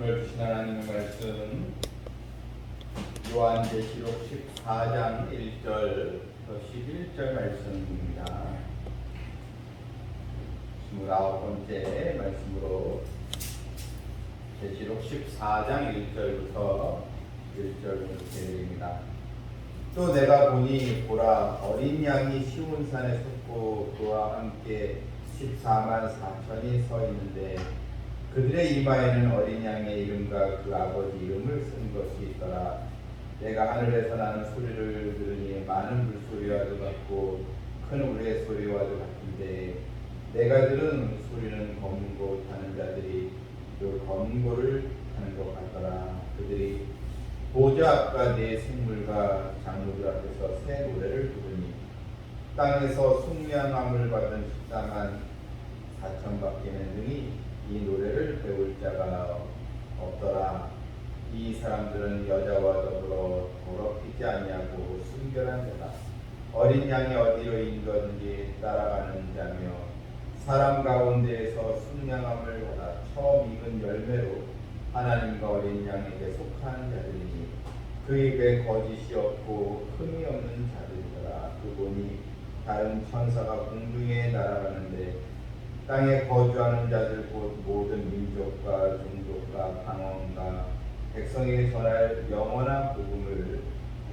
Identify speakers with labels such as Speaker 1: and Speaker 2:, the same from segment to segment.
Speaker 1: 오늘 주신 하나님의 말씀 요한계시록 14장 1절부터 11절 말씀입니다. 29번째 말씀으로 계시록 14장 1절부터 1절 드립니다. 또 내가 보니 보라 어린 양이 시온산에 섰고 그와 함께 14만 4천이 서 있는데 그들의 이마에는 어린 양의 이름과 그 아버지 이름을 쓴 것이 있더라. 내가 하늘에서 나는 소리를 들으니 많은 물소리와도 같고 큰 우레 소리와도 같은데 내가 들은 소리는 검은 고 타는 자들이 그 검은 고를 타는 것 같더라. 그들이 보좌 앞과 네 생물과 장로들 앞에서 새 노래를 부르니 땅에서 숙명함을 받은 14만 4천밖에는 능히 이 노래를 배울 자가 없더라. 이 사람들은 여자와 더불어 더럽히지 아니하고 순결한 자다. 어린 양이 어디로 인도든지 따라가는 자며 사람 가운데에서 순양함을 받아 처음 익은 열매로 하나님과 어린 양에게 속한 자들이니 그 입에 거짓이 없고 흠이 없는 자들이더라. 그 보니 다른 천사가 공중에 날아가는데 땅에 거주하는 자들 곧 모든 민족과 종족과 방언과 백성에게 전할 영원한 복음을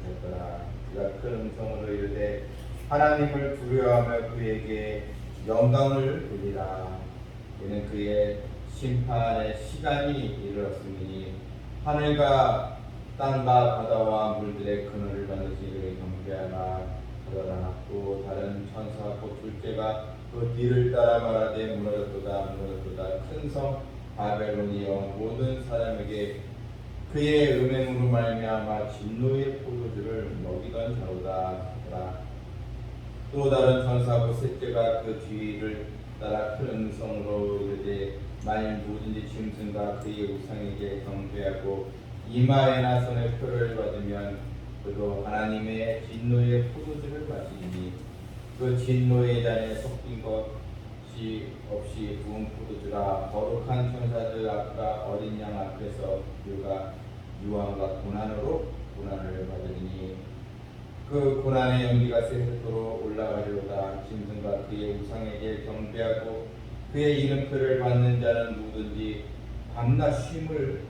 Speaker 1: 하셨더라. 그가 큰 음성으로 이르되 하나님을 두려워하며 그에게 영광을 돌리라. 이는 그의 심판의 시간이 이르렀으니 하늘과 땅과 바다와 물들의 그늘을 반드시 그를 경배하라 하더라. 또 다른 천사 곧 둘째가 그 뒤를 따라 말하되 무너졌도다 큰 성 바벨론이여 모든 사람에게 그의 음행으로 말미암아 진노의 포도주를 먹이던 자로다 하더라. 또 다른 천사 곧 셋째가 그 뒤를 따라 큰 음성으로 이르되 만일 누구든지 짐승과 그의 우상에게 경배하고 이마에나 손에 표를 받으면 그도 하나님의 진노의 포도주를 마시니 그 진노의 잔에 섞인 것이 없이 부은 포도주라. 거룩한 천사들 앞과 어린 양 앞에서 그가 유황과 고난으로 고난을 받으니 그 고난의 연기가 세세토록 올라가리로다. 짐승과 그의 우상에게 경배하고 그의 이름표를 받는 자는 누구든지 밤낮 쉼을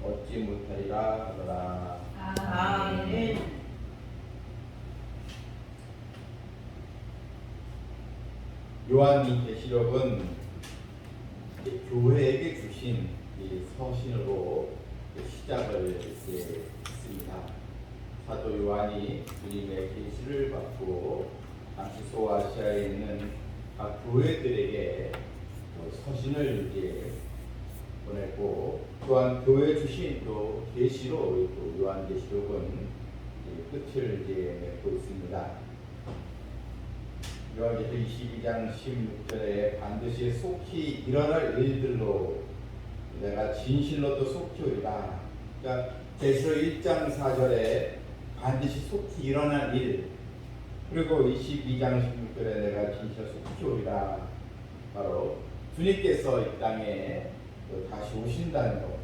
Speaker 1: 얻지 못하리라 하더라. 아멘. 요한계시록은 교회에게 주신 이 서신으로 시작을 했습니다. 사도 요한이 주님의 계시를 받고 당시 소아시아에 있는 각 교회들에게 서신을 보냈고 또한 교회 주신 또 계시로 요한계시록은 끝을 맺고 있습니다. 요한계시록 22장 16절에 반드시 속히 일어날 일들로 내가 진실로 또 속히 오리라. 그러니까 계시록 1장 4절에 반드시 속히 일어날 일, 그리고 22장 16절에 내가 진실로 속히 오리라. 바로 주님께서 이 땅에 다시 오신다는 것,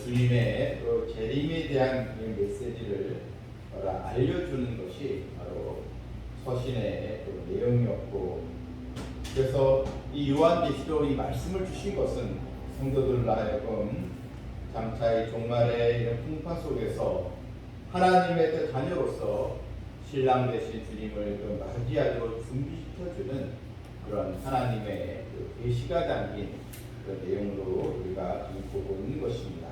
Speaker 1: 주님의 재림에 대한 메시지를 알려주는 것이 바로 서신의 내용이었고, 그래서 이 요한계시록 이 말씀을 주신 것은 성도들로 하여금 장차 이 종말의 이런 풍파 속에서 하나님의 그 자녀로서 신랑 되신 주님을 맞이하도록 준비시켜주는 그런 하나님의 계시가 담긴 그런 내용으로 우리가 보고 있는 것입니다.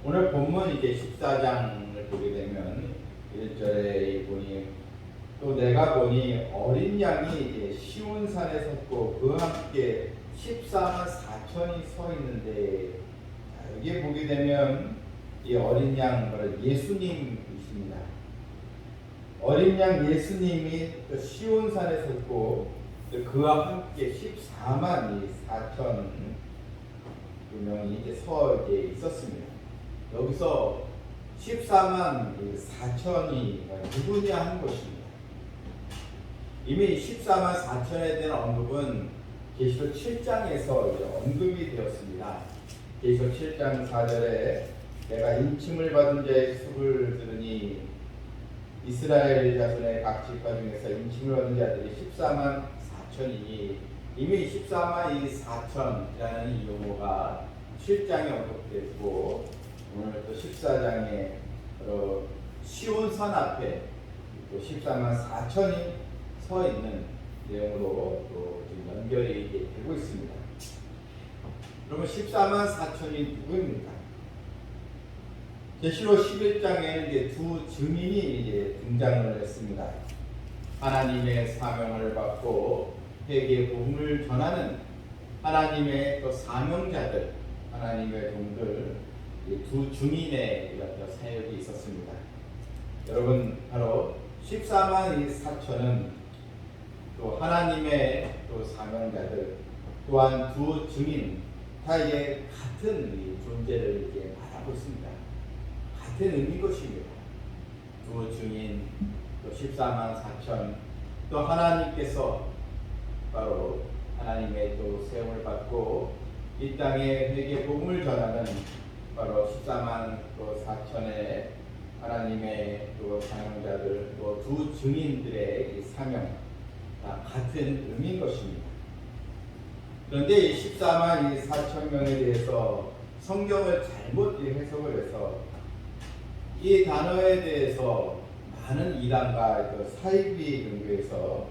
Speaker 1: 오늘 본문 이제 14장을 보게 되면 1절에 보니 또 내가 보니 어린 양이 이제 시온산에 섰고 그와 함께 14만 4천이 서 있는데, 여기에 보게 되면 이 어린 양 예수님이십니다. 어린 양 예수님이 시온산에 섰고 그와 함께 14만 4천 명이 이제 서 있었습니다. 여기서 14만 4천이 누구냐 하는 것입니다. 이미 14만 4천에 대한 언급은 계시록 7장에서 언급이 되었습니다. 계시록 7장 4절에 내가 인침을 받은 자의 수를 들으니 이스라엘 자손의 각 지파 중에서 인침을 받은 자들이 14만 4천이니 이미 14만 4천이라는 이 용어가 7장에 언급되고 오늘 또 14장에 시온산 앞에 또 14만 4천이 서 있는 내용으로 또 지금 연결이 되고 있습니다. 그러면 14만 4천이 누구입니까? 계시록 11장에는 이제 두 증인이 이제 등장을 했습니다. 하나님의 사명을 받고 회개의 복음을 전하는 하나님의 또 사명자들, 하나님의 종들, 두 증인의 이런 사역이 있었습니다. 여러분, 바로 14만 4천은 또 하나님의 또 사명자들, 또한 두 증인 다 이제 같은 이 존재를 이제 말하고 있습니다. 같은 의미인 것입니다. 두 증인, 또 14만 4천, 또 하나님께서 바로 하나님의 또 세움을 받고 이 땅에 회개 복음을 전하는 바로 14만 또 4천의 하나님의 또 사명자들, 또 두 증인들의 이 사명 다 같은 의미인 것입니다. 그런데 이 14만 4천 명에 대해서 성경을 잘못 해석을 해서 이 단어에 대해서 많은 이단과 사이비 종교에서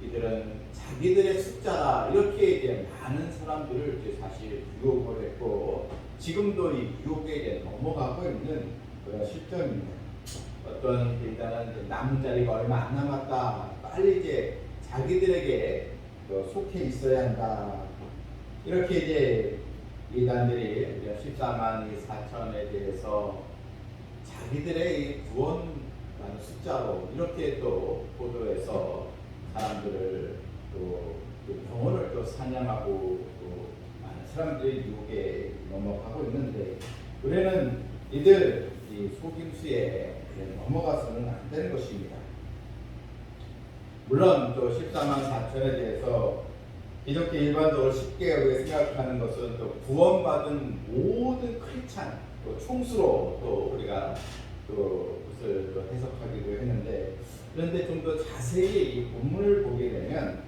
Speaker 1: 이들은 자기들의 숫자라 이렇게 이제 많은 사람들을 이제 사실 유혹을 했고 지금도 이 유혹에 이제 넘어가고 있는 그런 시점입니다. 어떤 이단은 남자리가 얼마 안 남았다, 빨리 이제 자기들에게 속해 있어야 한다, 이렇게 이제 이단들이 14만 4천에 대해서 자기들의 구원하는 숫자로 이렇게 또 보도해서 사람들을 또 영혼을 또 사냥하고 또 많은 사람들이 유혹에 넘어가고 있는데 우리는 이들 이 속임수에 넘어가서는 안 되는 것입니다. 물론 또 14만 4천에 대해서 기독교 일반적으로 쉽게 우리가 생각하는 것은 또 구원받은 모든 크리스찬 또 총수로 또 우리가 또 그것을 또 해석하기도 했는데, 그런데 좀 더 자세히 이 본문을 보게 되면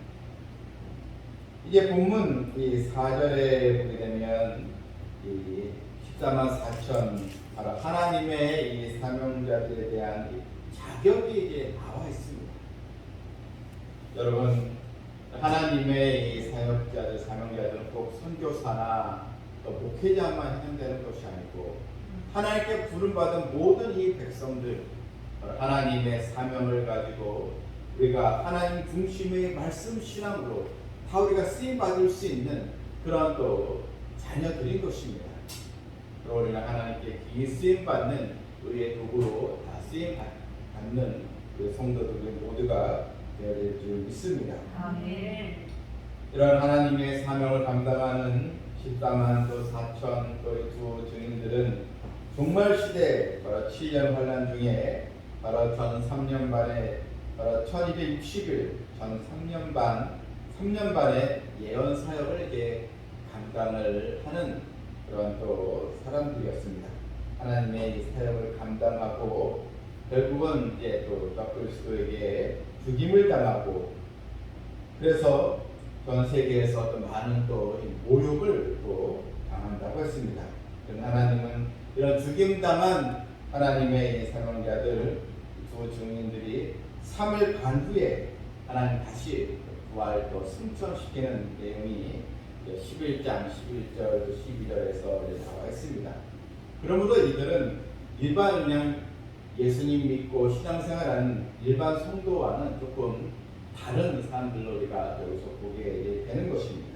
Speaker 1: 이제 본문 이 4절에 보게 되면 이 14만 4천 바로 하나님의 이 사명자들에 대한 이 자격이 이제 나와 있습니다. 여러분, 하나님의 이 사역자들, 사명자들은 꼭 선교사나 또 목회자만 해당되는 것이 아니고 하나님께 부름받은 모든 이 백성들, 하나님의 사명을 가지고 우리가 하나님 중심의 말씀 신앙으로 다 우리가 쓰임 받을 수 있는 그런 또 자녀들인 것입니다. 그리고 우리가 하나님께 이 쓰임 받는 우리의 도구로 다 쓰임 받는 우리 성도들 모두가 되어질 줄 믿습니다.
Speaker 2: 아멘.
Speaker 1: 이런 하나님의 사명을 감당하는 14만 또 4천 또 두 증인들은 종말 시대 바로 7년 환란 중에 바로 전 3년 반에 바로 1260일 전 3년 반의 예언 사역을 이제 감당을 하는 그런 또 사람들이었습니다. 하나님의 이 사역을 감당하고 결국은 이제 또 적그리스도에게 죽임을 당하고 그래서 전 세계에서 또 많은 또 모욕을 또 당한다고 했습니다. 하나님은 이런 죽임당한 하나님의 사명자들 두 증인들이 3일 반 후에 하나님 다시 부활 또 승천시키는 내용이 11장 11절 12절에서 나와 있습니다. 그러므로 이들은 일반 그냥 예수님 믿고 신앙생활하는 일반 성도와는 조금 다른 사람들로 우리가 여기서 보게 되는 것입니다.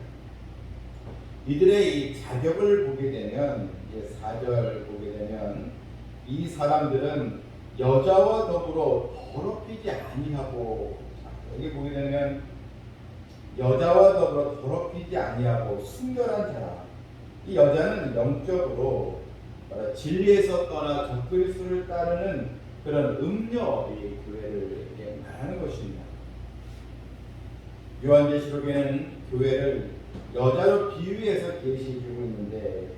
Speaker 1: 이들의 이 자격을 보게 되면 이제 4절 보게 되면 이 사람들은 여자와 더불어 더럽히지 아니하고, 여기 보게 되면 여자와 더불어 더럽히지 아니하고 순결한 자라. 이 여자는 영적으로 진리에서 떠나 적그리스도를 따르는 그런 음녀의 교회를 말하는 것입니다. 요한계시록에는 교회를 여자로 비유해서 계시해주고 있는데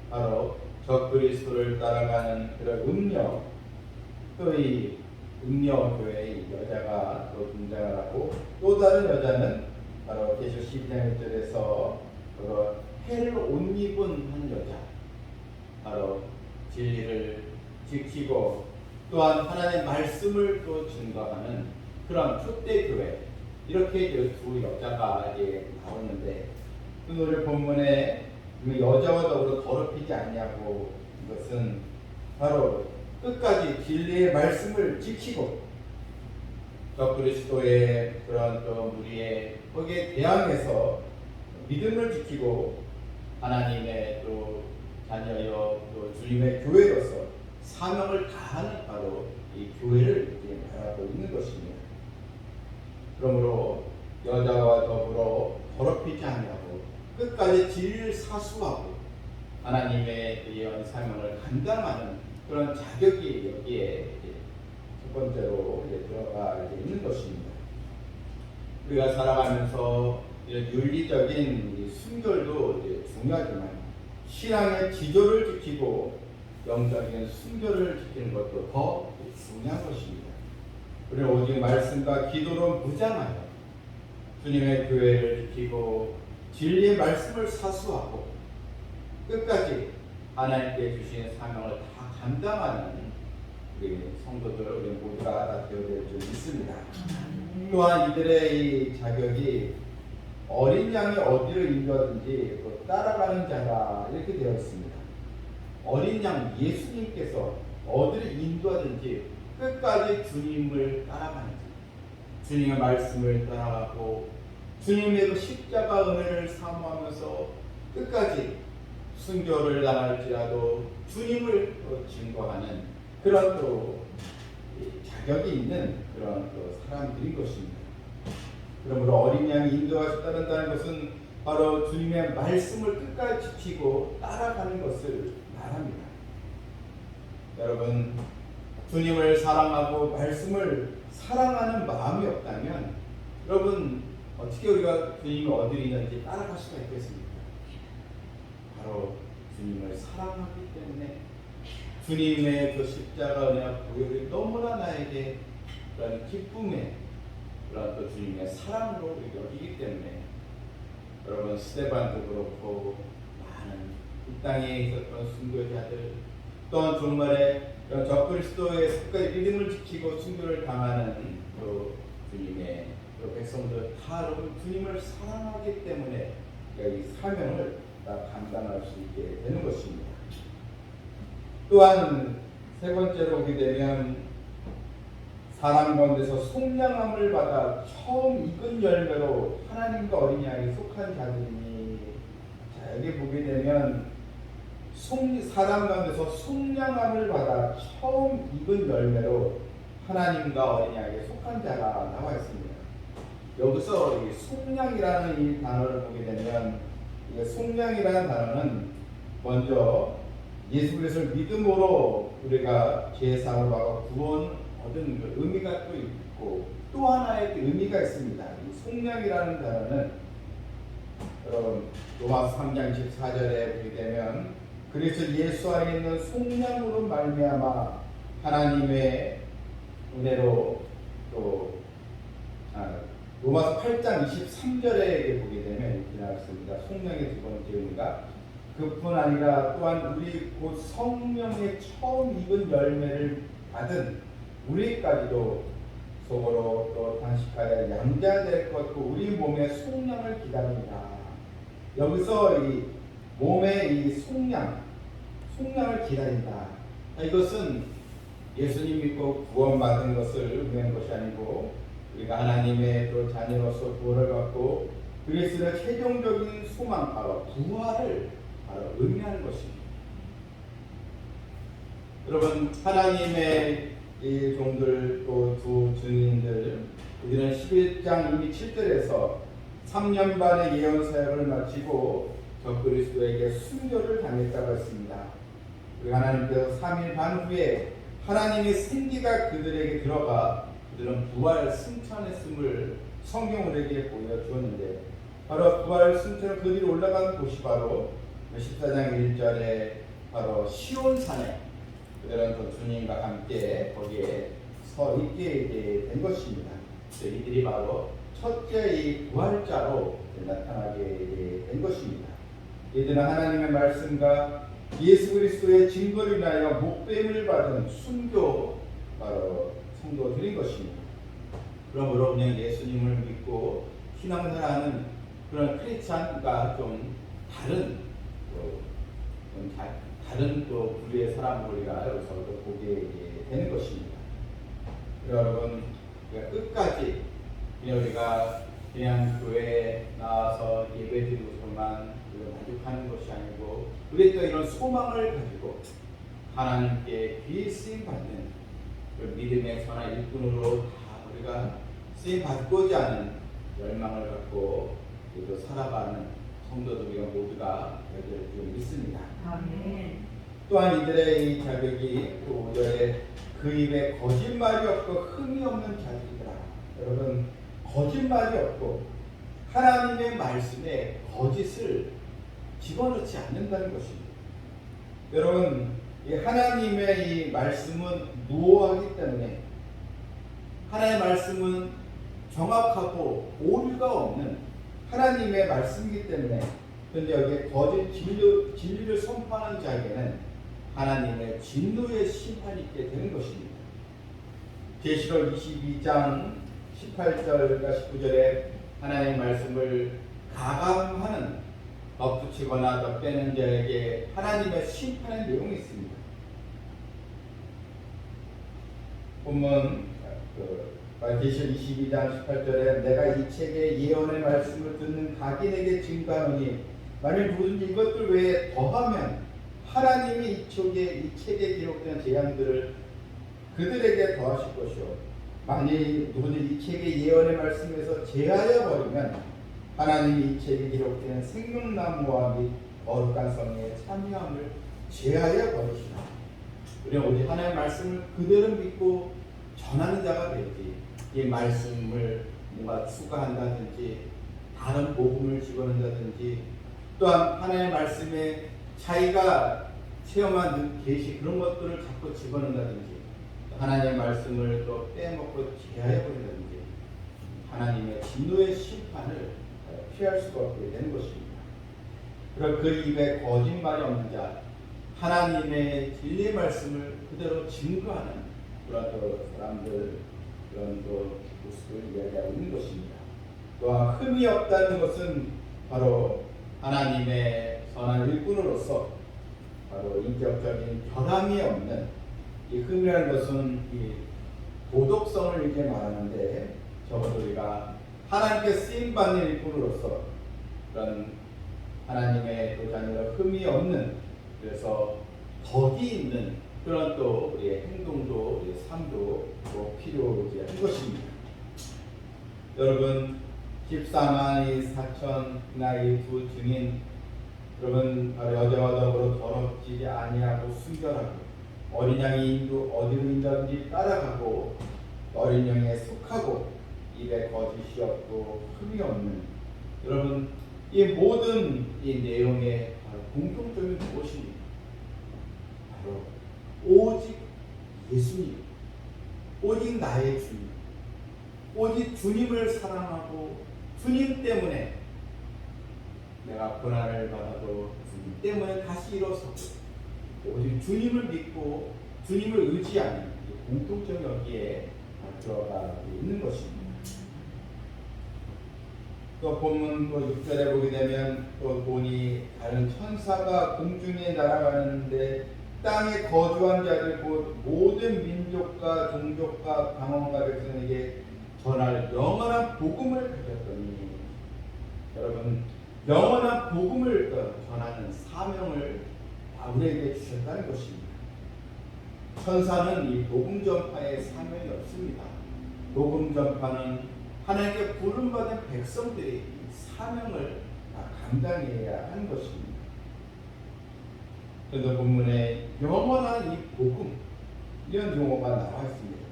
Speaker 1: 바로 적그리스도를 따라가는 그런 음녀, 또 이 음녀 교회의 여자가 또 등장을 하고, 또 다른 여자는 바로 계시록 12장 1절에서 바로 해를 옷 입은 한 여자, 바로 진리를 지키고 또한 하나님의 말씀을 또 증거하는 그런 초대 교회, 이렇게 그 두 여자가 나오는데, 오늘 본문에 그 여자와 더불어 더럽히지 않냐고, 이것은 바로 끝까지 진리의 말씀을 지키고 적그리스도의 그런 또 무리의 거기에 대항해서 믿음을 지키고 하나님의 또 자녀여 또 주님의 교회로서 사명을 다하는 바로 이 교회를 말하고 있는 것입니다. 그러므로 여자와 더불어 더럽히지 않냐고 끝까지 진리를 사수하고 하나님의 예언 사명을 감당하는 그런 자격이 여기에 첫 번째로 들어가 있는 것입니다. 우리가 살아가면서 윤리적인 순결도 중요하지만 신앙의 지조를 지키고 영적인 순결을 지키는 것도 더 중요한 것입니다. 우리는 오직 말씀과 기도로 무장하여 주님의 교회를 지키고 진리의 말씀을 사수하고 끝까지 하나님께 주신 사명을 다 감당하는 우리 성도들, 우리 모두가 다 되어야 될 줄 믿습니다. 또한 이들의 이 자격이 어린 양이 어디로 인도하든지 따라가는 자가 이렇게 되어 있습니다. 어린 양 예수님께서 어디를 인도하든지 끝까지 주님을 따라가는 자, 주님의 말씀을 따라가고 주님의 그 십자가 은혜를 사모하면서 끝까지 순교를 당할지라도 주님을 증거하는 그런 또 자격이 있는 그런 또 사람들인 것입니다. 그러므로 어린 양이 인도하시 따른다는 것은 바로 주님의 말씀을 끝까지 지키고 따라가는 것을 말합니다. 여러분, 주님을 사랑하고 말씀을 사랑하는 마음이 없다면 여러분 어떻게 우리가 주님이 어디 있는지 따라갈 수가 있겠습니까? 바로 주님을 사랑하기 때문에 주님의 그 십자가 은혜와 보혈이 너무나 나에게 그런 기쁨에 그런 또 주님의 사랑으로 여기기 때문에 여러분 스데반도 그렇고 많은 이 땅에 있었던 순교자들 또한 종말에 적그리스도의 끝까지 믿음을 지키고 순교를 당하는 또 주님의 또 백성들 다 여러분 주님을 사랑하기 때문에 이 사명을 다 감당할 수 있게 되는 것입니다. 또한 세 번째로 보게 되면 사람 가운데서 속량함을 받아 처음 익은 열매로 하나님과 어린 양에 속한 자들이니, 자 여기 보게 되면 사람 가운데서 속량함을 받아 처음 익은 열매로 하나님과 어린 양에 속한 자가 나와 있습니다. 여기서 이 속량이라는 이 단어를 보게 되면 이 속량이라는 단어는 먼저 예수 그리스도를 믿음으로 우리가 죄사함을 받고 구원 얻은 그 의미가 또 있고 또 하나의 의미가 있습니다. 이 속량이라는 단어는 여러분 로마서 3장 14절에 보게 되면 그리스도 예수 안에 있는 속량으로 말미암아 하나님의 은혜로 또 로마서 8장 23절에 보게 되면 이렇게 나왔습니다. 속량의 두 번째 의미가 그뿐 아니라 또한 우리 곧 성령의 처음 익은 열매를 받은 우리까지도 속으로 또 단식하여 양자될 것고 우리 몸의 속량을 기다립니다. 여기서 이 몸의 이 속량을 기다린다. 이것은 예수님 믿고 구원받은 것을 의미하는 것이 아니고 우리가 하나님의 또 자녀로서 구원을 받고 그리스도의 최종적인 소망 바로 부활을 바로 의미하는 것입니다. 여러분 하나님의 이 종들 또 두 증인들 우리는 11장 이미 7절에서 3년 반의 예언 사역을 마치고 적그리스도에게 순교를 당했다고 했습니다. 우리 하나님께서 3일 반 후에 하나님의 생기가 그들에게 들어가 그들은 부활 승천했음을 성경 우리에게 보여주었는데 바로 부활 승천을 그 뒤로 올라간 곳이 바로 14장 1절에 바로 시온산에 그들은 또 주님과 함께 거기에 서 있게 된 것입니다. 이들이 바로 첫째 이 부활자로 나타나게 된 것입니다. 이들은 하나님의 말씀과 예수 그리스도의 증거를 인하여 목배임을 받은 순교 바로 성도들인 것입니다. 그러므로 그냥 예수님을 믿고 신앙생활하는 그런 크리스찬과 좀 다른 다른 또 부류의 사람을 우리가 여기서 보게 되는 것입니다. 여러분 끝까지 그냥 우리가 그냥 교회에 나와서 예배드리고서만 만족하는 것이 아니고 우리 또 이런 소망을 가지고 하나님께 귀히 쓰임 받는 그 믿음의 선한 일꾼으로 다 우리가 쓰임 받고자 하는 열망을 갖고 또 살아가는 성도들이 모두가 되기를 믿습니다.
Speaker 2: 아멘.
Speaker 1: 또한 이들의 이 자격이 또 5절에 그 입에 거짓말이 없고 흠이 없는 자들이더라. 여러분 거짓말이 없고 하나님의 말씀에 거짓을 집어넣지 않는다는 것입니다. 여러분 이 하나님의 이 말씀은 무오하기 때문에 하나님의 말씀은 정확하고 오류가 없는 하나님의 말씀이기 때문에 그런데 여기에 거짓 진리를 선포하는 자에게는 하나님의 진노의 심판이 있게 되는 것입니다. 계시록 22장 18절과 19절에 하나님의 말씀을 가감하는 덧붙이거나 덧빼는 자에게 하나님의 심판의 내용이 있습니다. 본문 계시록 22장 18절에 내가 이 책의 예언의 말씀을 듣는 각인에게 증거하노니 만일 누구든지 이것들 외에 더하면 하나님이 이 책에 기록된 재앙들을 그들에게 더하실 것이요 만일 누구든지 이 책의 예언의 말씀에서 제하여 버리면 하나님이 이 책에 기록된 생명나무와 및 거룩한 성에 참여함을 제하여 버리시라. 우리는 오직 하나님의 말씀을 그대로 믿고 전하는 자가 되지 이 말씀을 뭔가 추가한다든지 다른 복음을 집어넣는다든지 또한 하나님의 말씀에 자기가 체험한 계시 그런 것들을 자꾸 집어넣는다든지 하나님의 말씀을 또 빼먹고 제하해버린다든지 하나님의 진노의 심판을 피할 수가 없게 되는 것입니다. 그리고 그 입에 거짓말이 없는 자 하나님의 진리의 말씀을 그대로 증거하는 그런 사람들 그런 모습을 이야기하고 있는 것입니다. 또한 흠이 없다는 것은 바로 하나님의 선한 일꾼으로서 바로 인격적인 결함이 없는 이 흠이라는 것은 이 도덕성을 이렇게 말하는데 적어도 우리가 하나님께 쓰임 받는 일꾼으로서 그런 하나님의 도자녀로 흠이 없는 그래서 덕이 있는 그런 또 우리의 행동도 우리의 삶도 필요한 것입니다. 여러분 14만 4천이나 이 두 증인 여러분 바로 여자와 더불어 더럽지 아니하고 순결하고 어린 양이 어디로 인도하든지 따라가고 어린 양에 속하고 입에 거짓이 없고 흠이 없는 여러분 이 모든 이 내용의 공통점이 무엇입니까? 바로 오직 예수님, 오직 나의 주님, 오직 주님을 사랑하고 주님 때문에 내가 고난을 받아도 주님 때문에 다시 일어서고 오직 주님을 믿고 주님을 의지하는 공통점이 여기에 들어가 있는 것입니다. 또 본문 6절에 보게 되면 또 보니 다른 천사가 공중에 날아가는데 땅에 거주한 자들 곧 모든 민족과 종족과 방언과 백성에게 전할 영원한 복음을 가졌더니 여러분 영원한 복음을 전하는 사명을 우리에게 주셨다는 것입니다. 천사는 이 복음 전파에 사명이 없습니다. 복음 전파는 하나님께 부름받은 백성들이 사명을 감당해야 하는 것입니다. 그래서 본문에 영원한 이 복음 이런 용어가 나와 있습니다.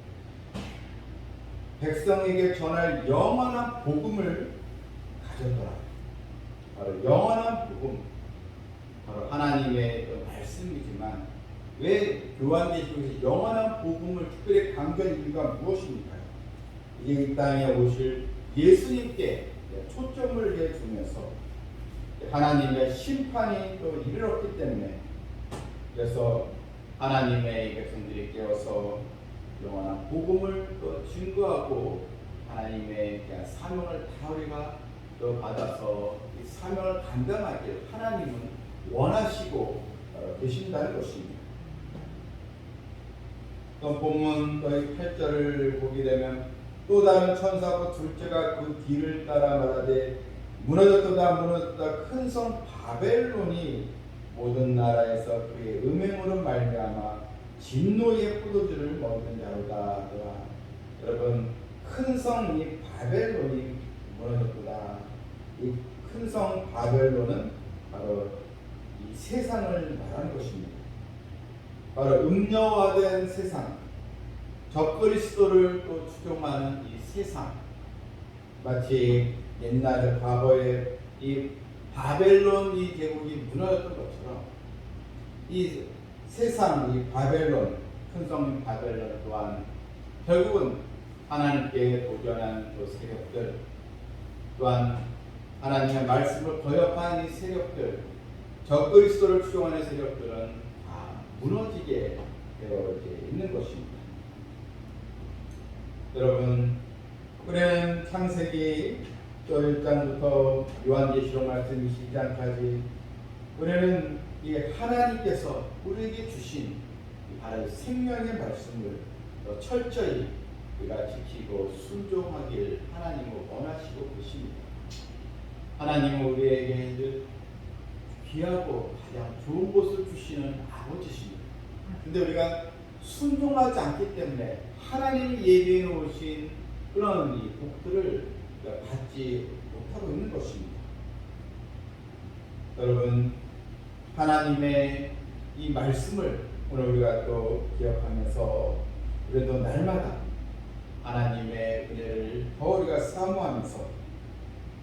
Speaker 1: 백성에게 전할 영원한 복음을 가졌더라. 바로 영원한 복음, 바로 하나님의 말씀이지만 왜 요한계시록에서 영원한 복음을 특별히 강조한 이유가 무엇입니까? 이제 이 땅에 오실 예수님께 초점을 해주면서 하나님의 심판이 또 이르렀기 때문에, 그래서 하나님의 백성들이 깨어서 영원한 복음을 또 증거하고 하나님의 사명을 다 우리가 또 받아서 이 사명을 감당하길 하나님은 원하시고 계신다는 것입니다. 또 본문 8절을 보게 되면 또 다른 천사고 둘째가 그 뒤를 따라 말하되 무너졌도다 무너졌도다 큰 성 바벨론이 모든 나라에서 그의 음행으로 말미암아 진노의 포도주를 먹는 자로다. 여러분, 큰 성이 바벨론이 무너졌도다. 이 큰 성 바벨론은 바로 이 세상을 말하는 것입니다. 바로 음녀화된 세상, 적그리스도를 또 추종하는 이 세상, 마치 옛날 과거에 이 바벨론 이 제국이 무너졌던 것처럼 이 세상, 이 바벨론, 큰 성 바벨론 또한 결국은 하나님께 도전한 그 세력들, 또한 하나님의 말씀을 거역한 이 세력들, 적그리스도를 추종하는 세력들은 다 무너지게 되어 있는 것입니다. 여러분, 우리는 창세기 1장부터 요한계시록 말씀 22장까지 우리는 이 하나님께서 우리에게 주신 바로 생명의 말씀을 철저히 우리가 지키고 순종하길 하나님은 원하시고 계십니다. 하나님은 우리에게 늘 귀하고 가장 좋은 것을 주시는 아버지십니다. 근데 우리가 순종하지 않기 때문에 하나님이 예비해 놓으신 그런 이 복들을 받지 못하고 있는 것입니다. 여러분, 하나님의 이 말씀을 오늘 우리가 또 기억하면서 그래도 날마다 하나님의 은혜를 더 우리가 사모하면서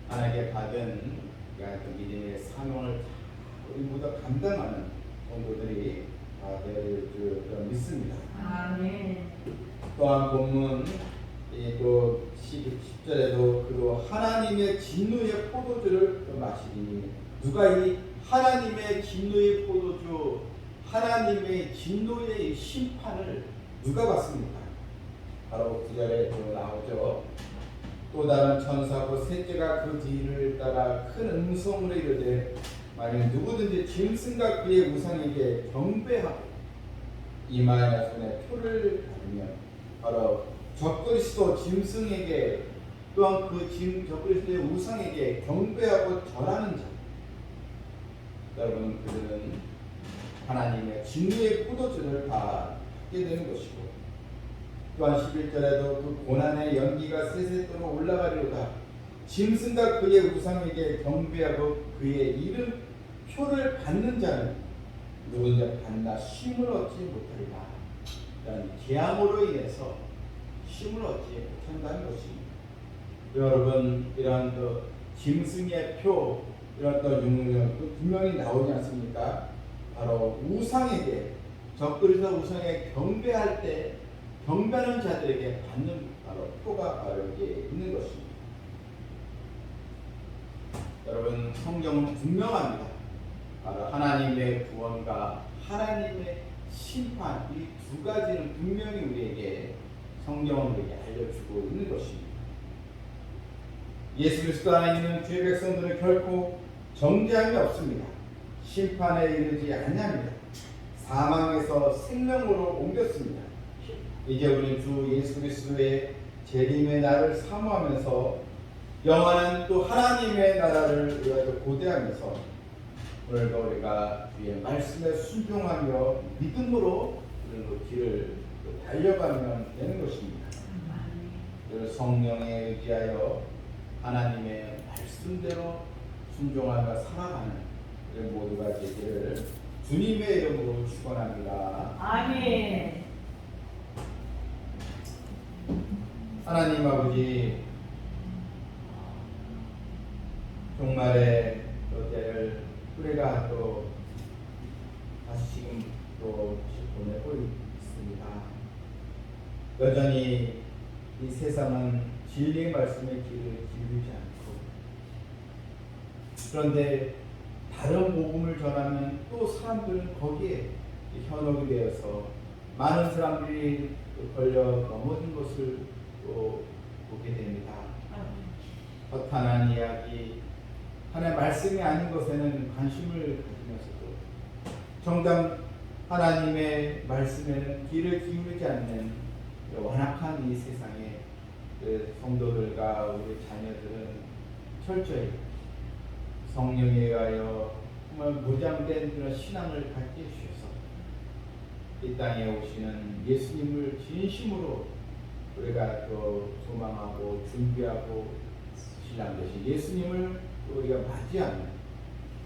Speaker 1: 하나님께 받은 그 믿음의 사명을 우리 모두 감당하는 성도들이 되어질 줄 믿습니다.
Speaker 2: 아멘.
Speaker 1: 또한 본문 또 10절에도 그도 하나님의 진노의 포도주를 마시니, 누가 이 하나님의 진노의 포도주, 하나님의 진노의 심판을 누가 받습니까? 바로 9절에 또 나오죠. 또 다른 천사고 셋째가 그 뒤를 따라 큰 음성으로 이르되 만약 누구든지 짐승과 그의 우상에게 경배하고 이마에 손에 표를 받으면, 바로 적그리스도 짐승에게 또한 그 적그리스도의 우상에게 경배하고 절하는 자, 여러분, 그들은 하나님의 진노의 포도주를 다 받게 되는 것이고, 또한 11절에도 그 고난의 연기가 세세토록 올라가리로다. 짐승과 그의 우상에게 경배하고 그의 이름 표를 받는 자는 누군지 받나 쉼을 얻지 못하리라. 이런 재앙으로 인해서 쉼을 얻지 못한다는 것입니다. 여러분, 이러한 또 짐승의 표, 이런 또 또 분명히 나오지 않습니까? 바로 우상에게, 적그리스도 우상에 경배할 때 경배하는 자들에게 받는 바로 표가 바로 여기에 있는 것입니다. 여러분, 성경은 분명합니다. 바로 하나님의 구원과 하나님의 심판, 이 두 가지는 분명히 우리에게 성경은 우리에게 알려주고 있는 것입니다. 예수 그리스도 안에 있는 주의 백성들은 결코 정죄함이 없습니다. 심판에 이르지 아니합니다. 사망에서 생명으로 옮겼습니다. 이제 우리 주 예수 그리스도의 재림의 날을 사모하면서 영원한 또 하나님의 나라를 우리가 고대하면서 오늘도 우리가 주의 말씀에 순종하며 믿음으로 우리는 그 길을 달려가면 되는 것입니다. 늘 성령에 의지하여 하나님의 말씀대로 순종하며 살아가는 우리 모두가 되기를 주님의 이름으로 축원합니다.
Speaker 2: 아멘.
Speaker 1: 하나님 아버지, 종말에 우리가 또 다시 지금 또 보내고 있습니다. 여전히 이 세상은 진리의 말씀에 귀를 기울이지 않고, 그런데 다른 복음을 전하면 또 사람들은 거기에 현혹이 되어서 많은 사람들이 걸려 넘어진 것을 또 보게 됩니다. 허탄한 이야기, 하나님의 말씀이 아닌 것에는 관심을 가지면서도 정작 하나님의 말씀에는 귀를 기울이지 않는 완악한 이 세상의 성도들과 우리 자녀들은 철저히 성령에 의하여 정말 무장된 그런 신앙을 갖게 해주셔서 이 땅에 오시는 예수님을 진심으로 우리가 또 소망하고 준비하고 신랑 되신 예수님을 우리가 맞이하는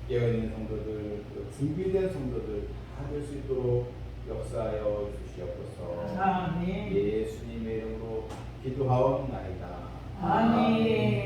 Speaker 1: 깨어있는 성도들, 준비된 성도들 다 될 수 있도록 역사하여 주시옵소서.
Speaker 2: 아멘.
Speaker 1: 예수님의 이름으로 기도하옵나이다.
Speaker 2: 아멘.